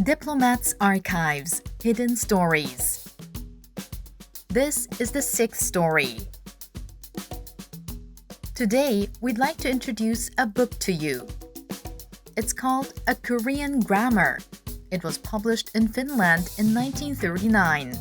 Diplomat's Archives, Hidden Stories. This is the sixth story. Today, we'd like to introduce a book to you. It's called A Korean Grammar. It was published in Finland in 1939.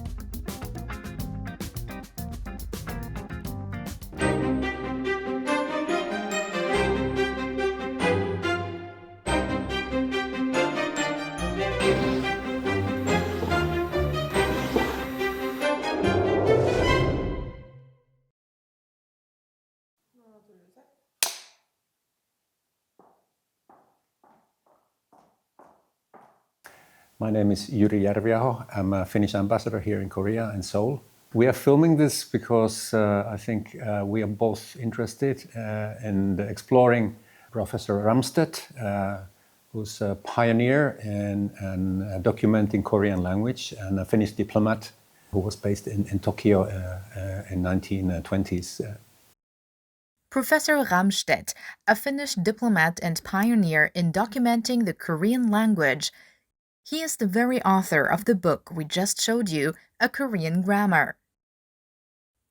My name is Jyri Järviaho. I'm a Finnish ambassador here in Korea and Seoul. We are filming this because I think we are both interested in exploring Professor Ramstedt, who's a pioneer in documenting Korean language, and a Finnish diplomat who was based in Tokyo in 1920s. Professor Ramstedt, a Finnish diplomat and pioneer in documenting the Korean language. He is the very author of the book we just showed you, A Korean Grammar.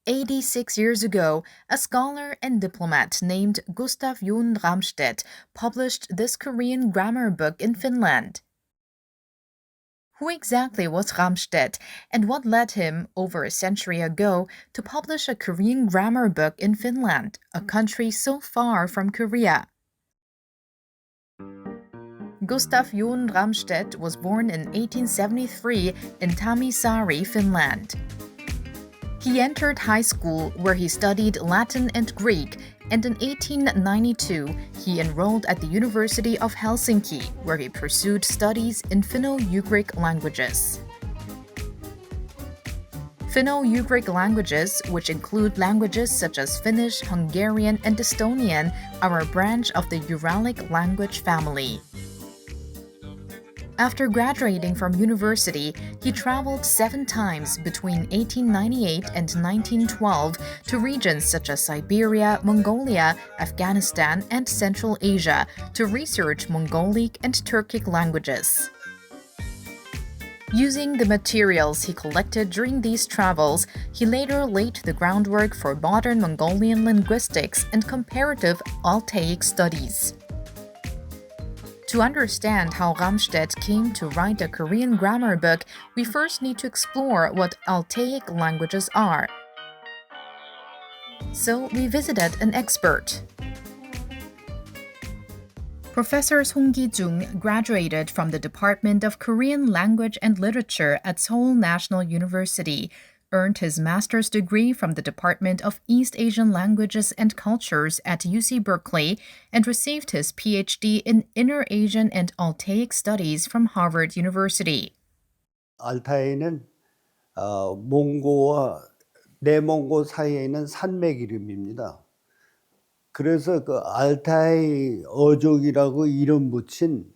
86 years ago, a scholar and diplomat named Gustaf Ramstedt published this Korean grammar book in Finland. Who exactly was Ramstedt, and what led him, over a century ago, to publish a Korean grammar book in Finland, a country so far from Korea? Gustaf Ramstedt was born in 1873 in Taimisaari, Finland. He entered high school where he studied Latin and Greek, and in 1892 he enrolled at the University of Helsinki, where he pursued studies in Finno-Ugric languages. Finno-Ugric languages, which include languages such as Finnish, Hungarian, and Estonian, are a branch of the Uralic language family. After graduating from university, he traveled 7 times between 1898 and 1912 to regions such as Siberia, Mongolia, Afghanistan, and Central Asia to research Mongolic and Turkic languages. Using the materials he collected during these travels, he later laid the groundwork for modern Mongolian linguistics and comparative Altaic studies. To understand how Ramstedt came to write a Korean grammar book, we first need to explore what Altaic languages are. So we visited an expert. Professor Song Ki-jung graduated from the Department of Korean Language and Literature at Seoul National University, earned his master's degree from the Department of East Asian Languages and Cultures at UC Berkeley, and received his PhD in Inner Asian and Altaic Studies from Harvard University. 알타이는 몽고와 내몽고 사이에 있는 산맥 이름입니다. 그래서 그 알타이 어족이라고 이름 붙인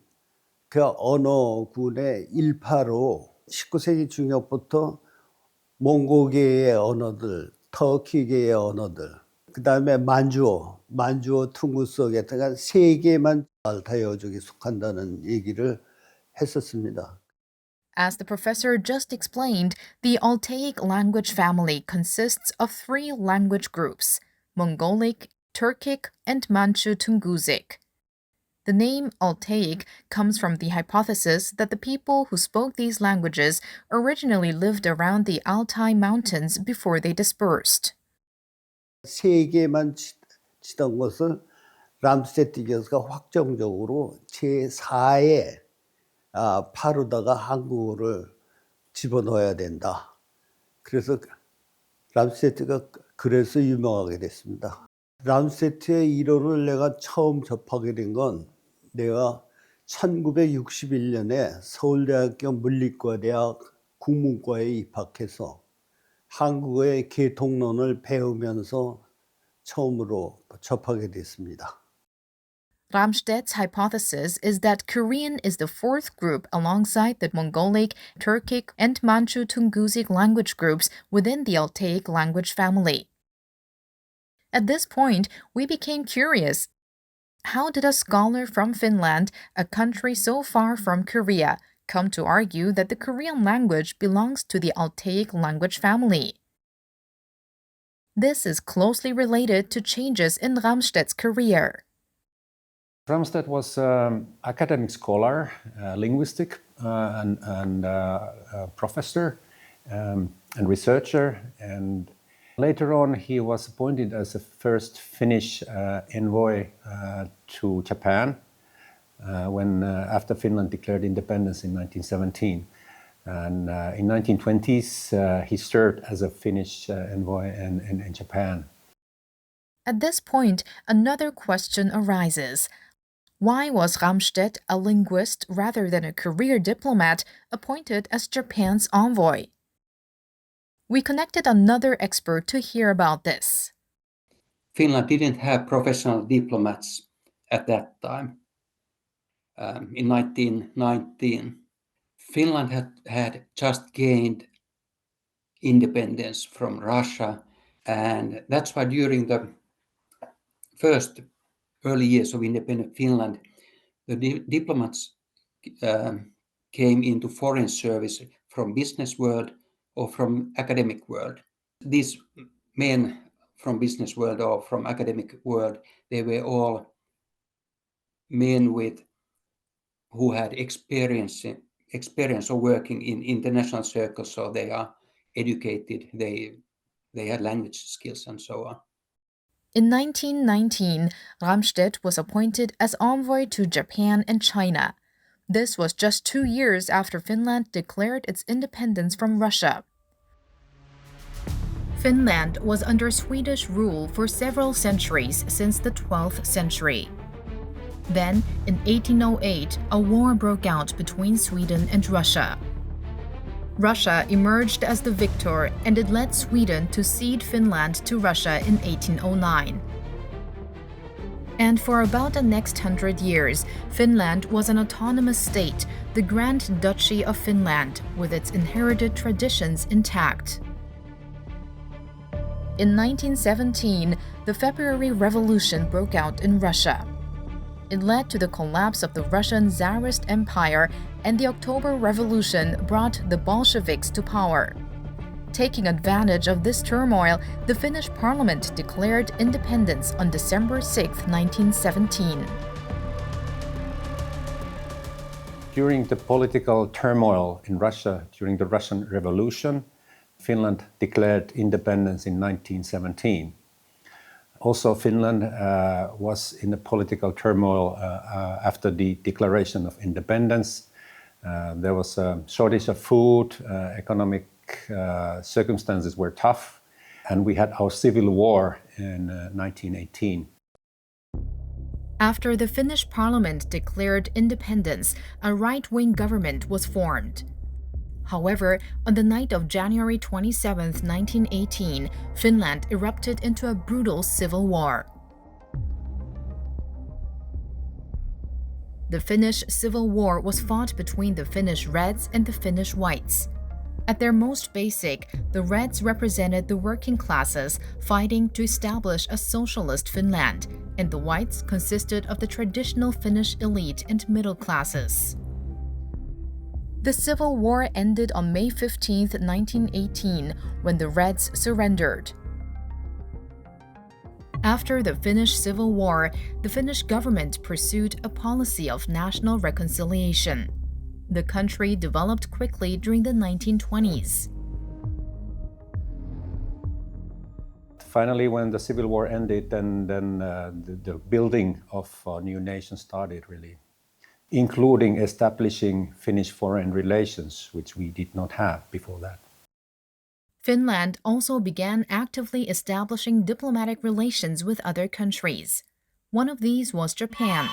그 언어군의 일파로 19세기 중엽부터 몽고계의 언어들, 터키계의 언어들, 그 다음에 만주어, 퉁구스 같은 3개만 알타이 어족에 속한다는 얘기를 했었습니다. As the professor just explained, the Altaic language family consists of 3 language groups: Mongolic, Turkic, and Manchu-Tungusic. The name Altaic comes from the hypothesis that the people who spoke these languages originally lived around the Altai Mountains before they dispersed. 3개만 치던 것을 람스테트 교수가 확정적으로 제4의 파로다가 한국어를 집어넣어야 된다. 그래서 람스테트가 그래서 유명하게 됐습니다. 람스테트의 이론을 내가 처음 접하게 된 건 내가 1961년에 서울대학교 물리과대학 국문과에 입학해서 한국어의 계통론을 배우면서 처음으로 접하게 됐습니다. Ramstedt's hypothesis is that Korean is the 4th group alongside the Mongolic, Turkic, and Manchu-Tungusic language groups within the Altaic language family. At this point, we became curious. How did a scholar from Finland, a country so far from Korea, come to argue that the Korean language belongs to the Altaic language family. This is closely related to changes in Ramstedt's career. Ramstedt was an academic scholar, linguistic and professor and researcher, and later on he was appointed as the first Finnish envoy to Japan when after Finland declared independence in 1917. And in 1920s he served as a Finnish envoy in Japan. At this point, another question arises. Why was Ramstedt, a linguist rather than a career diplomat, appointed as Japan's envoy? We connected another expert to hear about this. Finland didn't have professional diplomats at that time. In 1919, Finland had just gained independence from Russia, and that's why during the first early years of independent Finland, the diplomats came into foreign service from business world or from academic world. These men from business world or from academic world, they were all men who had experience of working in international circles, so they are educated, they had language skills and so on. In 1919, Ramstedt was appointed as envoy to Japan and China. This was just 2 years after Finland declared its independence from Russia. Finland was under Swedish rule for several centuries since the 12th century. Then, in 1808, a war broke out between Sweden and Russia. Russia emerged as the victor, and it led Sweden to cede Finland to Russia in 1809. And for about the next 100 years, Finland was an autonomous state, the Grand Duchy of Finland, with its inherited traditions intact. In 1917, the February Revolution broke out in Russia. It led to the collapse of the Russian Tsarist Empire, and the October Revolution brought the Bolsheviks to power. Taking advantage of this turmoil, the Finnish parliament declared independence on December 6, 1917. During the political turmoil in Russia during the Russian Revolution, Finland declared independence in 1917. Also, Finland was in a political turmoil after the declaration of independence. There was a shortage of food, economic circumstances were tough, and we had our civil war in 1918. After the Finnish parliament declared independence, a right-wing government was formed. However, on the night of January 27, 1918, Finland erupted into a brutal civil war. The Finnish Civil War was fought between the Finnish Reds and the Finnish Whites. At their most basic, the Reds represented the working classes fighting to establish a socialist Finland, and the Whites consisted of the traditional Finnish elite and middle classes. The Civil War ended on May 15, 1918, when the Reds surrendered. After the Finnish Civil War, the Finnish government pursued a policy of national reconciliation. The country developed quickly during the 1920s. Finally, when the Civil War ended, then the building of a new nation started, really, including establishing Finnish foreign relations, which we did not have before that. Finland also began actively establishing diplomatic relations with other countries. One of these was Japan.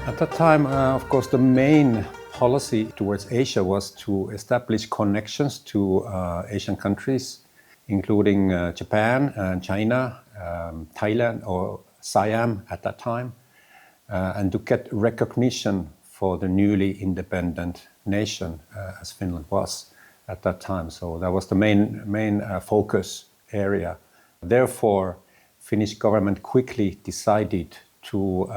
At that time, of course, the main policy towards Asia was to establish connections to Asian countries, including Japan and China, Thailand or Siam at that time, and to get recognition for the newly independent nation as Finland was at that time. So that was the main focus area Therefore, Finnish government quickly decided to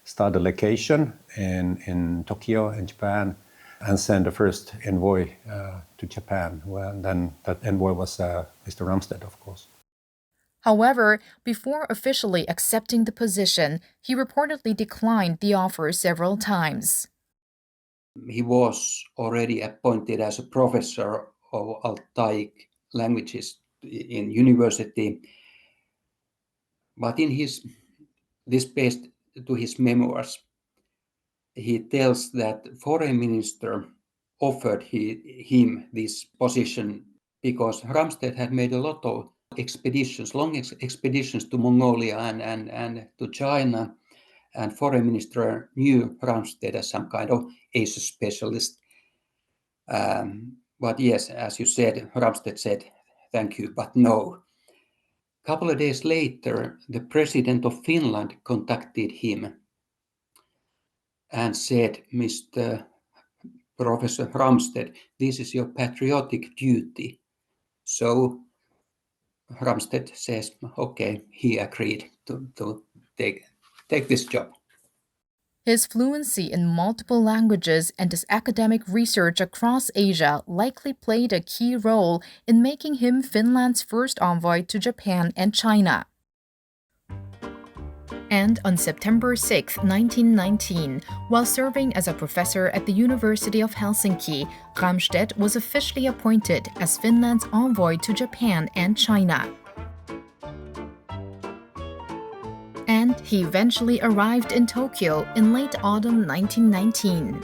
start a legation in Tokyo, in Japan, and send the first envoy to Japan. Well, then that envoy was Mr. Ramstedt, of course. However, before officially accepting the position, he reportedly declined the offer several times. He was already appointed as a professor of Altaic languages in university, but this based to his memoirs, he tells that foreign minister offered him this position because Ramstedt had made a lot of expeditions, long expeditions to Mongolia and to China, and foreign minister knew Ramstedt as some kind of Asia specialist. But yes, as you said, Ramstedt said, thank you, but no. A couple of days later, the president of Finland contacted him and said, Mr. Professor Ramstedt, this is your patriotic duty. So Ramstedt says, okay, he agreed to take this job. His fluency in multiple languages and his academic research across Asia likely played a key role in making him Finland's first envoy to Japan and China. And on September 6, 1919, while serving as a professor at the University of Helsinki, Ramstedt was officially appointed as Finland's envoy to Japan and China. And he eventually arrived in Tokyo in late autumn 1919.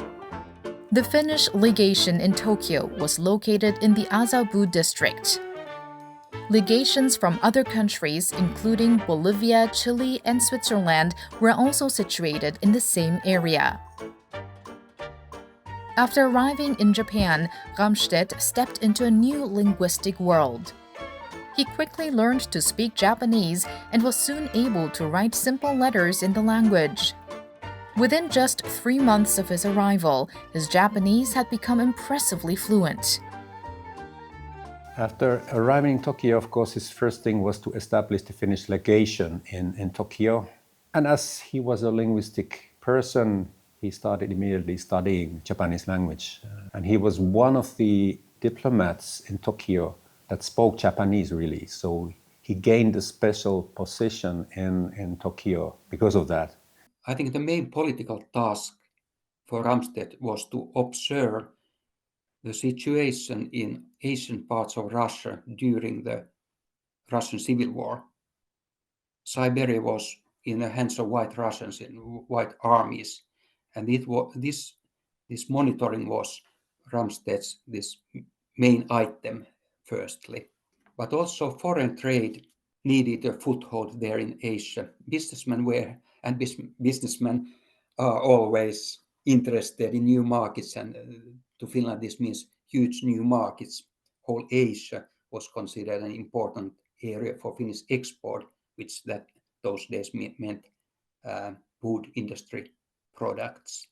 The Finnish legation in Tokyo was located in the Azabu district. Legations from other countries, including Bolivia, Chile, and Switzerland, were also situated in the same area. After arriving in Japan, Ramstedt stepped into a new linguistic world. He quickly learned to speak Japanese and was soon able to write simple letters in the language. Within just 3 months of his arrival, his Japanese had become impressively fluent. After arriving in Tokyo, of course, his first thing was to establish the Finnish legation in Tokyo. And as he was a linguistic person, he started immediately studying Japanese language. And he was one of the diplomats in Tokyo that spoke Japanese, really. So he gained a special position in Tokyo because of that. I think the main political task for Ramstedt was to observe the situation in Asian parts of Russia during the Russian Civil War. Siberia was in the hands of White Russians in White armies, and this monitoring was Ramstedt's this main item firstly. But also foreign trade needed a foothold there in Asia. Businessmen are always interested in new markets, and to Finland this means huge new markets. Whole Asia was considered an important area for Finnish export, which those days meant food industry products.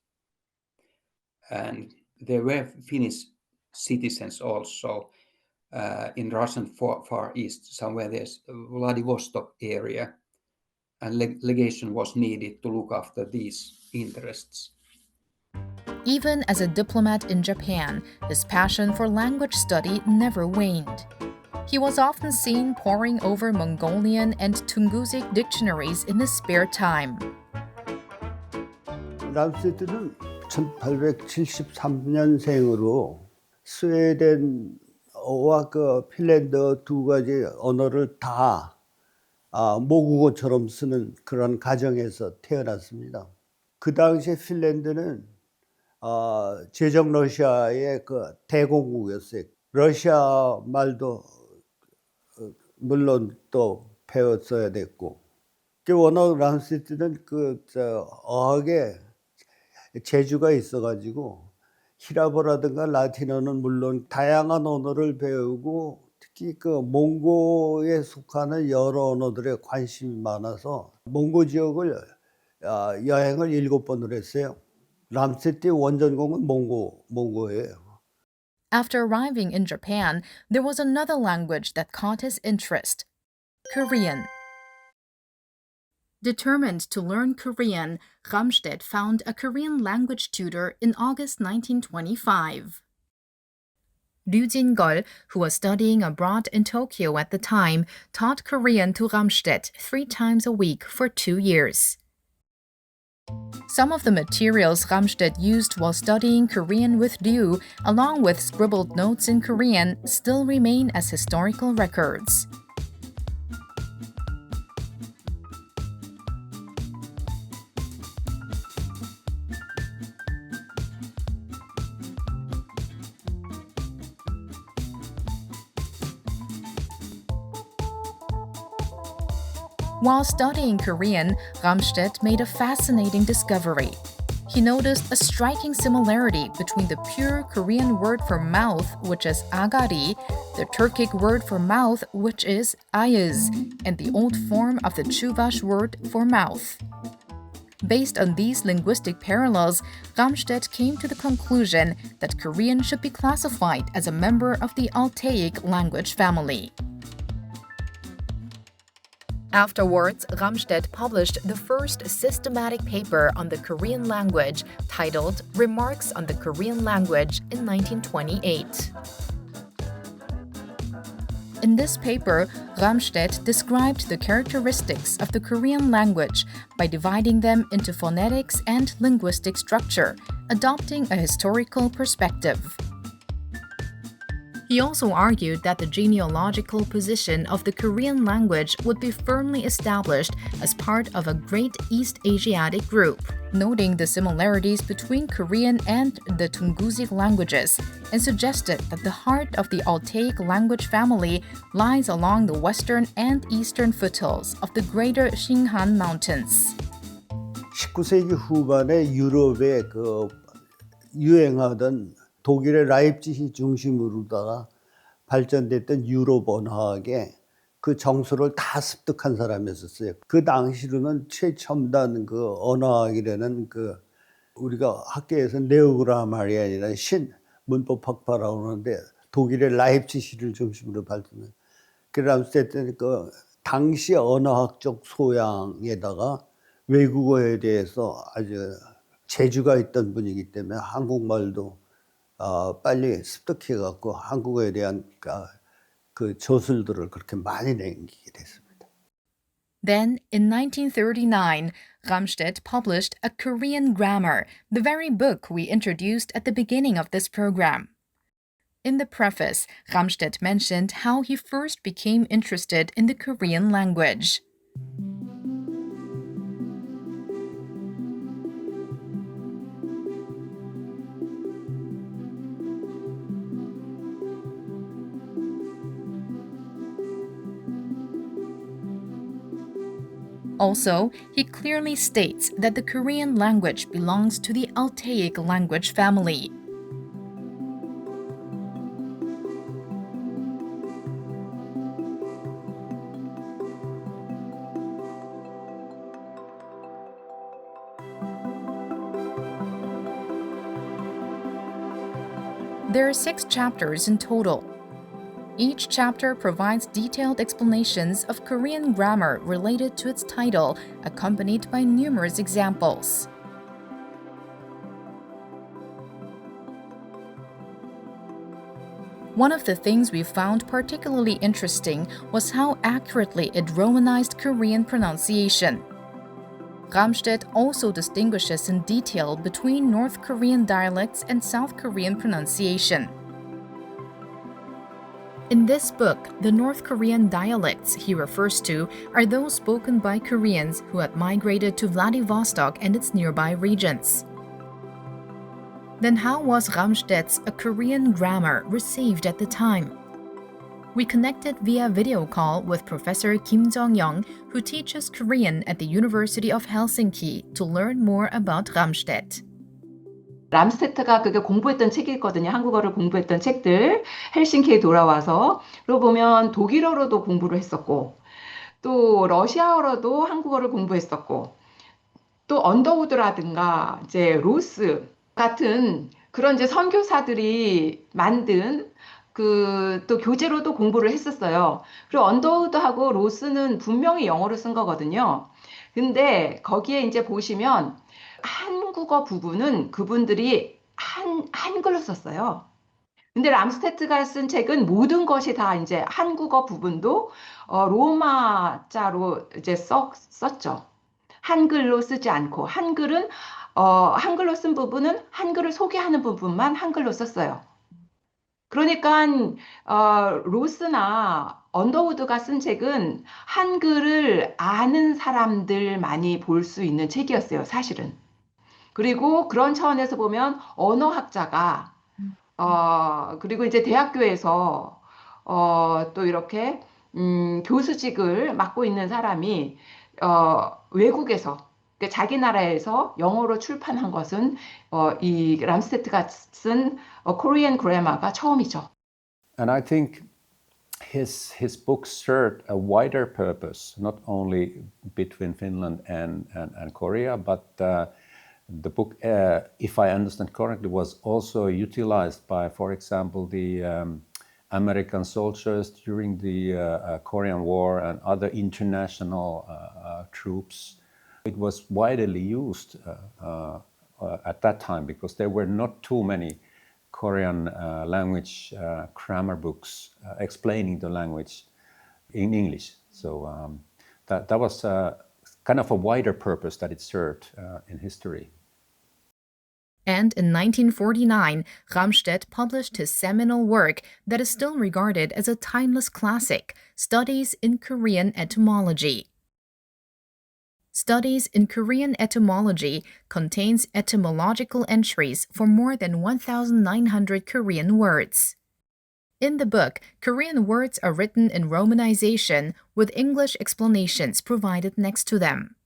And there were Finnish citizens also in Russian Far East, somewhere there's Vladivostok area, and legation was needed to look after these interests. Even as a diplomat in Japan, his passion for language study never waned. He was often seen poring over Mongolian and Tungusic dictionaries in his spare time. 람스테트는 1873년생으로 스웨덴어와 핀란드어 두 가지 언어를 다 모국어처럼 쓰는 그런 가정에서 태어났습니다. 그 당시에 핀란드는 제정 러시아의 대공국이었어요. 러시아 말도 물론 또 배웠어야 됐고, 워낙 람스테트는 어학에 재주가 있어가지고 히라보라든가 라틴어는 물론 다양한 언어를 배우고 특히 몽고에 속하는 여러 언어들에 관심이 많아서 몽고 지역을 여행을 7번을 했어요. 람스테트의 원전공은 몽고예요. After arriving in Japan, there was another language that caught his interest: Korean. Determined to learn Korean, Ramstedt found a Korean language tutor in August 1925. Ryu Jin-gol, who was studying abroad in Tokyo at the time, taught Korean to Ramstedt 3 times a week for 2 years. Some of the materials Ramstedt used while studying Korean with Ryu, along with scribbled notes in Korean, still remain as historical records. While studying Korean, Ramstedt made a fascinating discovery. He noticed a striking similarity between the pure Korean word for mouth, which is agari, the Turkic word for mouth, which is ayız, and the old form of the Chuvash word for mouth. Based on these linguistic parallels, Ramstedt came to the conclusion that Korean should be classified as a member of the Altaic language family. Afterwards, Ramstedt published the first systematic paper on the Korean language, titled Remarks on the Korean Language, in 1928. In this paper, Ramstedt described the characteristics of the Korean language by dividing them into phonetics and linguistic structure, adopting a historical perspective. He also argued that the genealogical position of the Korean language would be firmly established as part of a great East Asiatic group, noting the similarities between Korean and the Tungusic languages, and suggested that the heart of the Altaic language family lies along the western and eastern foothills of the greater Shinhan Mountains. 19세기 후반에 유럽에 유행하던 독일의 라입지히 중심으로다가 발전됐던 유럽 언어학에 그 정서를 다 습득한 사람이었어요. 그 당시로는 최첨단 언어학이라는 우리가 학계에서 네오그라마리안이라는 문법학파라고 하는데 독일의 라입지히를 중심으로 발전한. 그 람스테트는 당시 언어학적 소양에다가 외국어에 대해서 아주 재주가 있던 분이기 때문에 한국말도 빨리 습득해갖고 한국어에 대한 저술들을 그렇게 많이 남기게 됐습니다. Then, in 1939, Ramstedt published a Korean grammar, the very book we introduced at the beginning of this program. In the preface, Ramstedt mentioned how he first became interested in the Korean language. Also, he clearly states that the Korean language belongs to the Altaic language family. There are 6 chapters in total. Each chapter provides detailed explanations of Korean grammar related to its title, accompanied by numerous examples. One of the things we found particularly interesting was how accurately it Romanized Korean pronunciation. Ramstedt also distinguishes in detail between North Korean dialects and South Korean pronunciation. In this book, the North Korean dialects he refers to are those spoken by Koreans who had migrated to Vladivostok and its nearby regions. Then how was Ramstedt's A Korean Grammar received at the time? We connected via video call with Professor Kim Jong-young, who teaches Korean at the University of Helsinki, to learn more about Ramstedt. 람스테트가 그게 공부했던 책이 있거든요. 한국어를 공부했던 책들. 헬싱키에 돌아와서. 그러고 보면 독일어로도 공부를 했었고, 또 러시아어로도 한국어를 공부했었고, 또 언더우드라든가 이제 로스 같은 그런 이제 선교사들이 만든 또 교재로도 공부를 했었어요. 그리고 언더우드하고 로스는 분명히 영어로 쓴 거거든요. 근데 거기에 이제 보시면 한국어 부분은 그분들이 한글로 썼어요. 근데 람스테트가 쓴 책은 모든 것이 다 이제 한국어 부분도 로마자로 이제 썼죠. 한글로 쓰지 않고 한글로 쓴 부분은 한글을 소개하는 부분만 한글로 썼어요. 그러니까 로스나 언더우드가 쓴 책은 한글을 아는 사람들만이 볼 수 있는 책이었어요, 사실은. 그리고 그런 차원에서 보면 언어학자가 그리고 이제 대학교에서 또 이렇게 교수직을 맡고 있는 사람이 외국에서 그러니까 자기 나라에서 영어로 출판한 것은 이 람스테트가 쓴 코리안 그래머가 처음이죠. And I think his books served a wider purpose, not only between Finland and Korea, but the book, if I understand correctly, was also utilized by, for example, the American soldiers during the Korean War and other international troops. It was widely used at that time because there were not too many Korean language grammar books explaining the language in English. So that was kind of a wider purpose that it served in history. And in 1949, Ramstedt published his seminal work that is still regarded as a timeless classic, Studies in Korean Etymology. Studies in Korean Etymology contains etymological entries for more than 1,900 Korean words. In the book, Korean words are written in Romanization with English explanations provided next to them.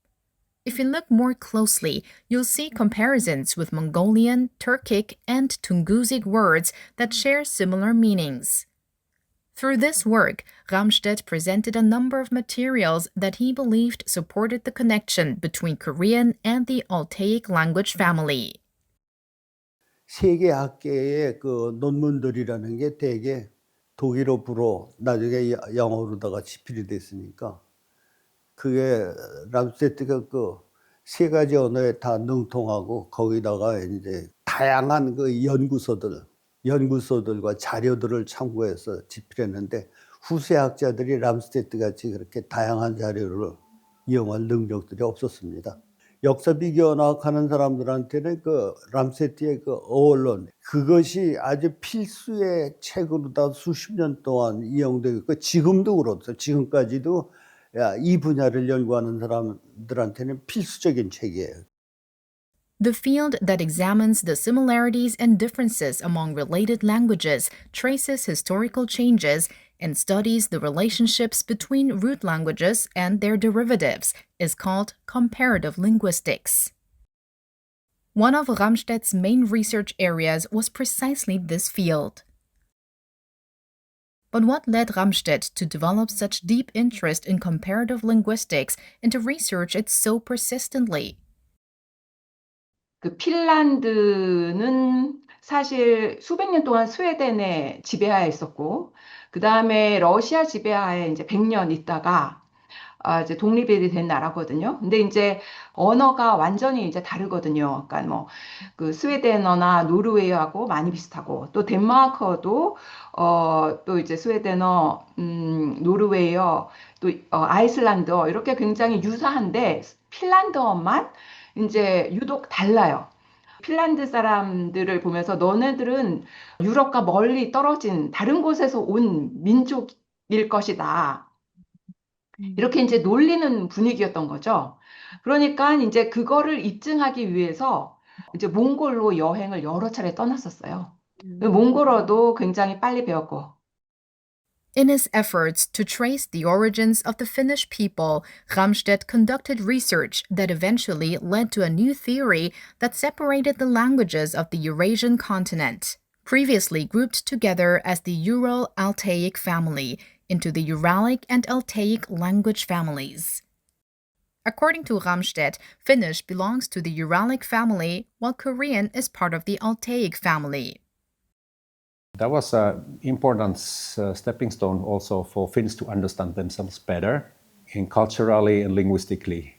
If you look more closely, you'll see comparisons with Mongolian, Turkic, and Tungusic words that share similar meanings. Through this work, Ramstedt presented a number of materials that he believed supported the connection between Korean and the Altaic language family. 세계 학계의 그 논문들이라는 게 대개 독일어, 불어, 나중에 영어로다가 집필이 됐으니까 그게 람스테트가 그 세 가지 언어에 다 능통하고 거기다가 이제 다양한 그 연구소들과 자료들을 참고해서 집필했는데 후세 학자들이 람스테트 같이 그렇게 다양한 자료를 이용할 능력들이 없었습니다. 역사 비교학 하는 사람들한테는 그 람스테트의 그 어원론 그것이 아주 필수의 책으로다 수십 년 동안 이용되고 있고 지금도 그렇죠. 지금까지도 이 분야를 연구하는 사람들한테는 필수적인 책이에요. The field that examines the similarities and differences among related languages traces historical changes and studies the relationships between root languages and their derivatives is called comparative linguistics. One of Ramstedt's main research areas was precisely this field. But what led Ramstedt to develop such deep interest in comparative linguistics and to research it so persistently? 그 핀란드는 사실 수백 년 동안 스웨덴의 지배하에 있었고, 그 다음에 러시아 지배하에 이제 100년 있다가 이제 독립이 된 나라거든요. 근데 이제 언어가 완전히 이제 다르거든요. 그러니까 뭐 그 스웨덴어나 노르웨이하고 많이 비슷하고 또 덴마크어도 또 이제 스웨덴어, 노르웨이어, 또 아이슬란드어 이렇게 굉장히 유사한데 핀란드어만 이제 유독 달라요. 핀란드 사람들을 보면서 너네들은 유럽과 멀리 떨어진 다른 곳에서 온 민족일 것이다. 이렇게 이제 놀리는 분위기였던 거죠. 그러니까 이제 그거를 입증하기 위해서 이제 몽골로 여행을 여러 차례 떠났었어요. 몽골어도 굉장히 빨리 배웠고. In his efforts to trace the origins of the Finnish people, Ramstedt conducted research that eventually led to a new theory that separated the languages of the Eurasian continent, previously grouped together as the Ural-Altaic family, into the Uralic and Altaic language families. According to Ramstedt, Finnish belongs to the Uralic family, while Korean is part of the Altaic family. That was an important stepping stone also for Finns to understand themselves better, in culturally and linguistically.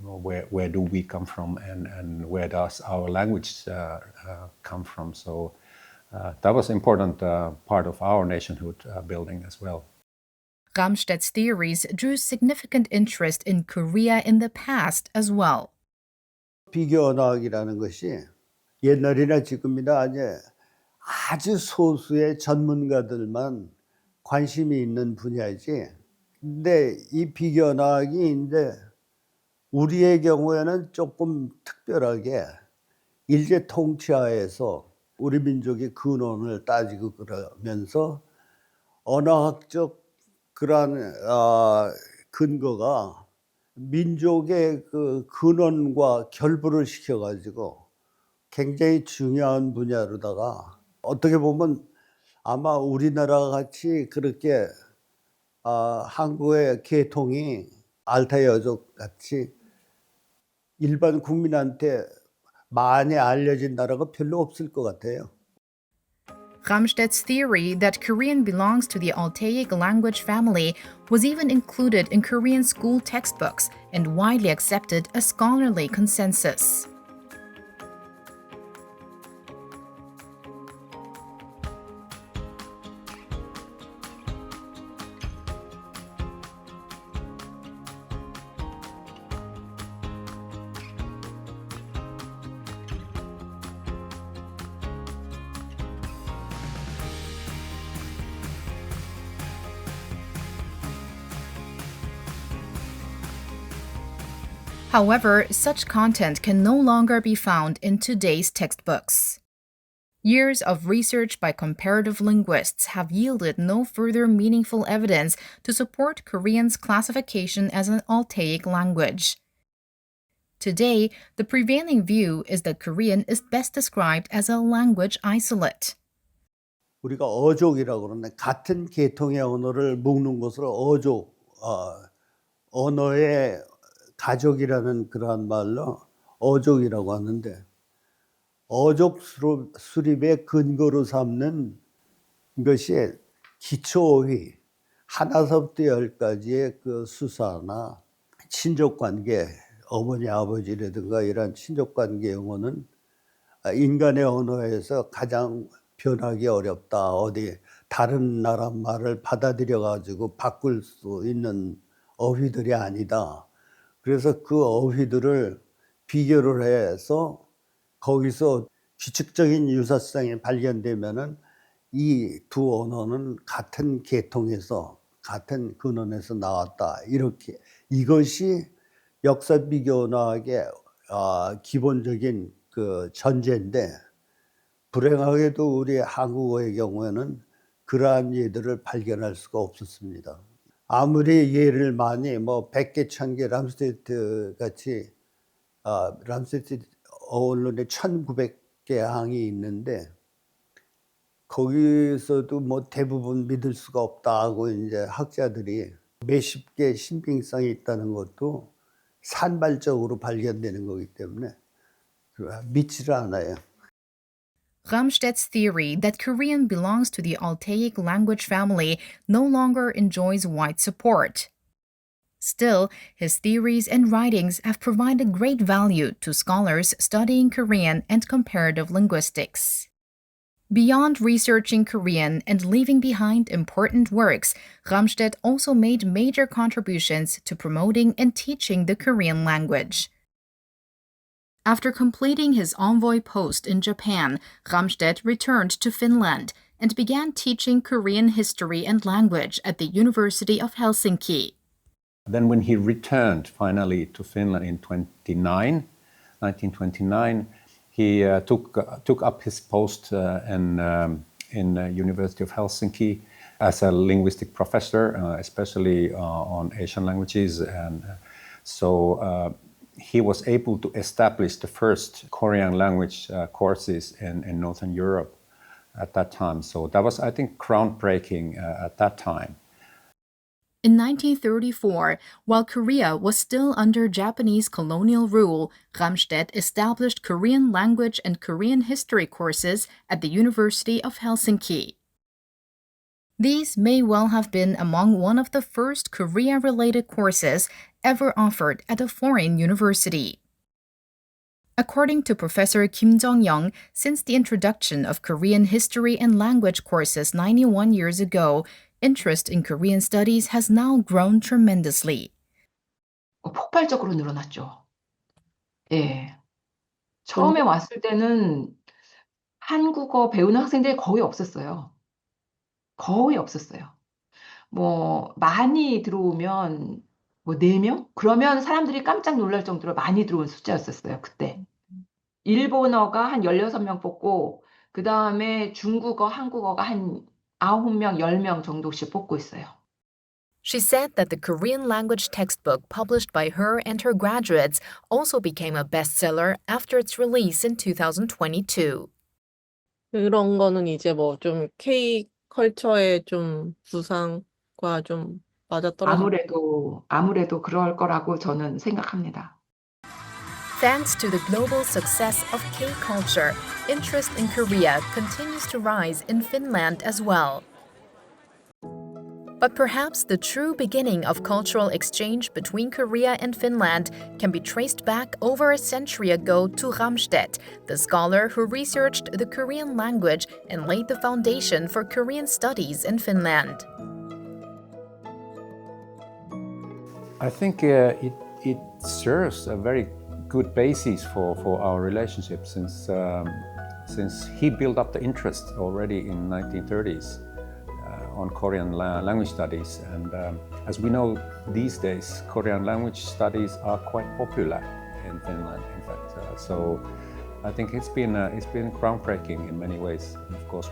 Where do we come from, and where does our language come from? So that was an important part of our nationhood building as well. Ramstedt's theories drew significant interest in Korea in the past as well. 비교 언어학이라는 것이 옛날이나 지금이나 이제 아주 소수의 전문가들만 관심이 있는 분야이지. 근데 이 비교 언어학이 이제 우리의 경우에는 조금 특별하게 일제 통치하에서 우리 민족의 근원을 따지고 그러면서 언어학적 그러한 근거가 민족의 그 근원과 결부를 시켜가지고 굉장히 중요한 분야로다가 어떻게 보면 아마 우리나라 같이 그렇게 한국의 계통이 알타이 어족 같이 일반 국민한테 많이 알려진 나라가 별로 없을 것 같아요. Ramstedt's theory that Korean belongs to the Altaic language family was even included in Korean school textbooks and widely accepted as scholarly consensus. However, such content can no longer be found in today's textbooks. Years of research by comparative linguists have yielded no further meaningful evidence to support Korean's classification as an Altaic language. Today, the prevailing view is that Korean is best described as a language isolate. 우리가 어족이라고 그러는데 같은 계통의 언어를 묶는 것을 어족, 언어의 가족이라는 그러한 말로 어족이라고 하는데 어족 수립의 근거로 삼는 것이 기초어휘 하나서부터 열까지의 그 수사나 친족관계 어머니 아버지라든가 이런 친족관계 용어는 인간의 언어에서 가장 변하기 어렵다. 어디 다른 나라 말을 받아들여 가지고 바꿀 수 있는 어휘들이 아니다. 그래서 그 어휘들을 비교를 해서 거기서 규칙적인 유사성이 발견되면은 이 두 언어는 같은 계통에서 같은 근원에서 나왔다. 이렇게 이것이 역사 비교 언어학의 기본적인 그 전제인데 불행하게도 우리 한국어의 경우에는 그러한 예들을 발견할 수가 없었습니다. 아무리 예를 많이 뭐 100개, 1000개 람스테트 같이 람스테트 언론에 1900개 항이 있는데 거기서도 뭐 대부분 믿을 수가 없다 하고 이제 학자들이 몇십 개 신빙성이 있다는 것도 산발적으로 발견되는 거기 때문에 믿지를 않아요. Ramstedt's theory that Korean belongs to the Altaic language family no longer enjoys wide support. Still, his theories and writings have provided great value to scholars studying Korean and comparative linguistics. Beyond researching Korean and leaving behind important works, Ramstedt also made major contributions to promoting and teaching the Korean language. After completing his envoy post in Japan, Ramstedt returned to Finland and began teaching Korean history and language at the University of Helsinki. Then when he returned finally to Finland in 1929, he took up his post in University of Helsinki as a linguistic professor, especially on Asian languages. And so he was able to establish the first Korean language courses in Northern Europe at that time. So that was, I think, groundbreaking at that time. In 1934, while Korea was still under Japanese colonial rule, Ramstedt established Korean language and Korean history courses at the University of Helsinki. These may well have been among one of the first Korea-related courses ever offered at a foreign university. According to Professor Kim Jong-young, since the introduction of Korean history and language courses 91 years ago, interest in Korean studies has now grown tremendously. 폭발적으로 늘어났죠. 예. 처음에 왔을 때는 한국어 배우는 학생들이 거의 없었어요. 거의 없었어요. 뭐 많이 들어오면 뭐 4명? 그러면 사람들이 깜짝 놀랄 정도로 많이 들어온 숫자였었어요, 그때. 일본어가 한 16명 뽑고 그다음에 중국어, 한국어가 한 9명, 10명 정도씩 뽑고 있어요. She said that the Korean language textbook published by her and her graduates also became a bestseller after its release in 2022. 그런 거는 이제 뭐 좀 K 컬처의 좀 부상과 좀 맞아떨어진 아무래도 그럴 거라고 저는 생각합니다. Thanks to the global success of K-culture, interest in Korea continues to rise in Finland as well. But perhaps the true beginning of cultural exchange between Korea and Finland can be traced back over a century ago to Ramstedt, the scholar who researched the Korean language and laid the foundation for Korean studies in Finland. I think it serves a very good basis for our relationship since he built up the interest already in 1930s. On Korean language studies, and as we know these days, Korean language studies are quite popular in Finland. In fact, so I think it's been groundbreaking in many ways. And of course,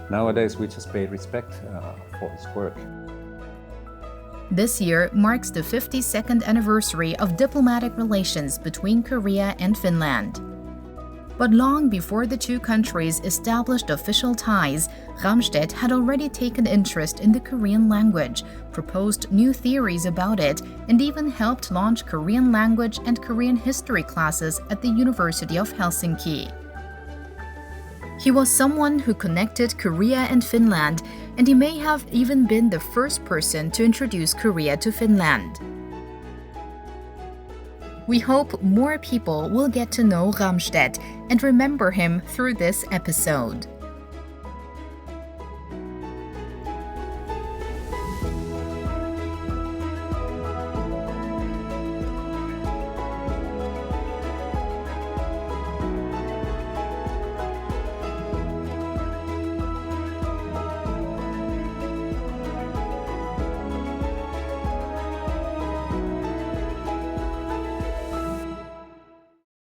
nowadays we just pay respect for his work. This year marks the 52nd anniversary of diplomatic relations between Korea and Finland. But long before the two countries established official ties, Ramstedt had already taken interest in the Korean language, proposed new theories about it, and even helped launch Korean language and Korean history classes at the University of Helsinki. He was someone who connected Korea and Finland, and he may have even been the first person to introduce Korea to Finland. We hope more people will get to know Ramstedt and remember him through this episode.